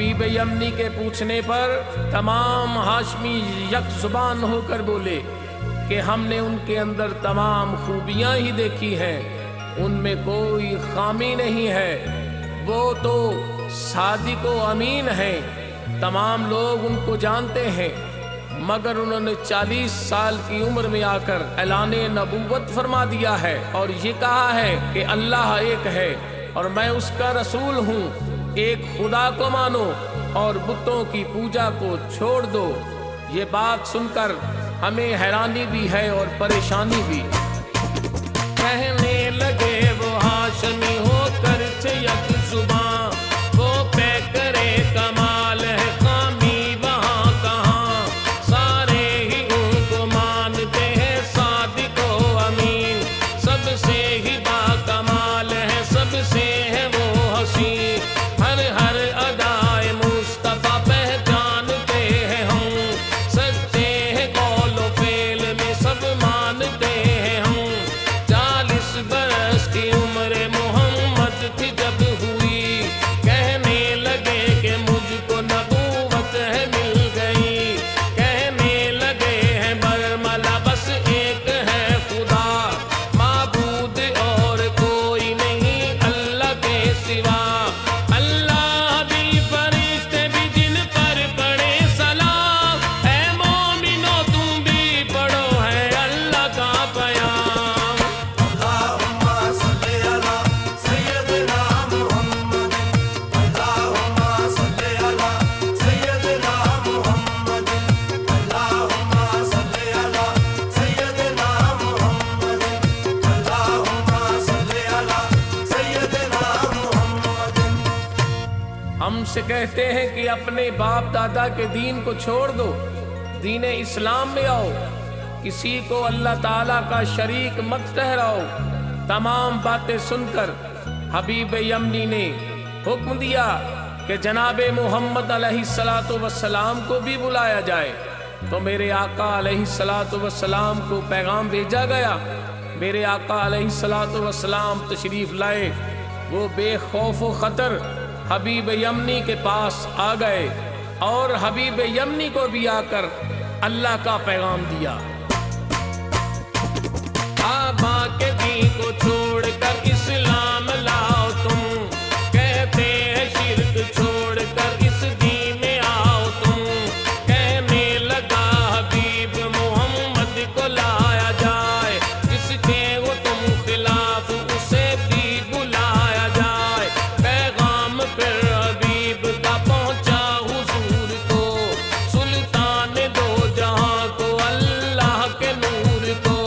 حبیب یمنی کے پوچھنے پر تمام ہاشمی یک زبان ہو کر بولے کہ ہم نے ان کے اندر تمام خوبیاں ہی دیکھی ہیں، ان میں کوئی خامی نہیں ہے، وہ تو صادق و امین ہیں، تمام لوگ ان کو جانتے ہیں، مگر انہوں نے 40 سال کی عمر میں آ کر اعلان نبوت فرما دیا ہے اور یہ کہا ہے کہ اللہ ایک ہے اور میں اس کا رسول ہوں، ایک خدا کو مانو اور بتوں کی پوجا کو چھوڑ دو۔ یہ بات سن کر ہمیں حیرانی بھی ہے اور پریشانی بھی۔ کہنے لگے وہ ہاشمی ہو کر یک زباں، وہ پہ کرے کمال ہے خامی وہاں کہاں، سارے ہی ان کو مانتے ہیں صادق و امین، سب سے ہی با کمال ہے، سب سے ہے وہ حسین، ہر ادائے مصطفیٰ پہچانتے ہیں ہم، سچے ہیں قول و فعل میں سب مانتے ہیں ہم۔ 40 برس کی عمر محمد تھی جب ہوئی، کہنے لگے کہ مجھ کو نبوت ہے مل گئی، کہنے لگے ہیں برملا بس ایک ہے خدا، معبود اور کوئی نہیں اللہ کے سوا، اللہ بھی فرشتے بھی جن پر پڑے سلام، اے مومنو تم بھی پڑھو ہے اللہ کا پیام۔ ہم سے کہتے ہیں کہ اپنے باپ دادا کے دین کو چھوڑ دو، دین اسلام میں آؤ، کسی کو اللہ تعالیٰ کا شریک مت ٹھہراؤ۔ تمام باتیں سن کر حبیب یمنی نے حکم دیا کہ جناب محمد علیہ السلام کو بھی بلایا جائے، تو میرے آقا علیہ السلام کو پیغام بھیجا گیا۔ میرے آقا علیہ السلام تشریف لائے، وہ بے خوف و خطر حبیب یمنی کے پاس آ گئے اور حبیب یمنی کو بھی آ کر اللہ کا پیغام دیا۔ آبا کے دین کو چھوڑ کر اسلام لاؤ تم، کہتے ہیں شرک چھوڑ کر اس دین میں آؤ تم، کہنے لگا حبیب محمد کو لایا جائے، جس کے وہ تم خلاف اسے بھی بلایا جائے۔ پیغام پھر حبیب کا پہنچا حضور کو، سلطان دو جہاں کو اللہ کے نور کو،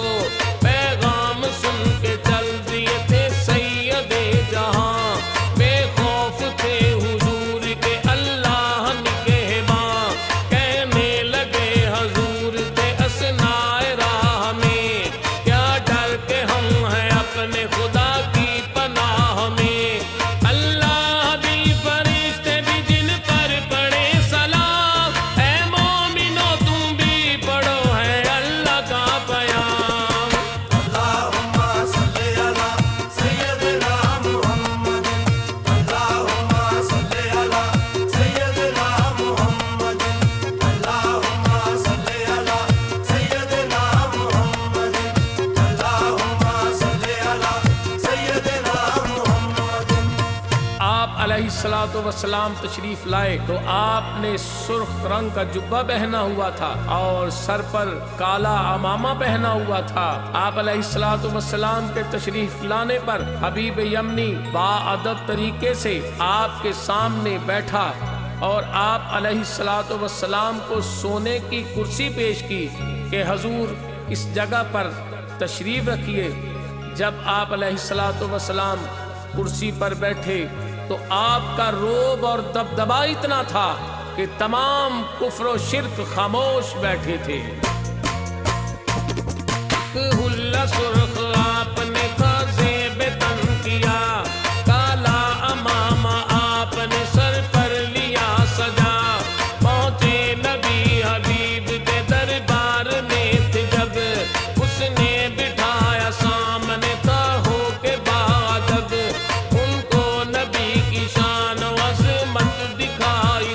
پیغام سن کے چل دیے تھے سید جہاں، بے خوف تھے حضور کے اللہ نگہباں، کہنے لگے حضور تھے اثنائے راہ میں، کیا ڈر کے ہم ہیں اپنے خدا کی پناہ میں، اللہ بھی فرشتے بھی جن پر پڑے سلام، اے مومنو تم بھی پڑھو ہے اللہ کا پیام۔ آپ علیہ السلام تشریف لائے تو آپ نے سرخ رنگ کا جبہ پہنا ہوا تھا اور سر پر کالا عمامہ پہنا ہوا تھا۔ آپ علیہ السلام کے تشریف لانے پر حبیب یمنی با ادب طریقے سے آپ کے سامنے بیٹھا اور آپ علیہ السلام کو سونے کی کرسی پیش کی کہ حضور اس جگہ پر تشریف رکھیے۔ جب آپ علیہ السلام کرسی پر بیٹھے تو آپ کا روب اور دبدبا اتنا تھا کہ تمام کفر و شرک خاموش بیٹھے تھے۔ حلہ سرخ آپ نے تھا زیب تن کیا، کالا امامہ آپ نے سر پر لیا سجا، پہنچے نبی حبیب کے دربار میں تھے جب، اس نے بٹھایا سامنے تھا ہو کے باادب، ان کو نبی کی شان و عظمت دکھائی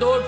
2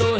2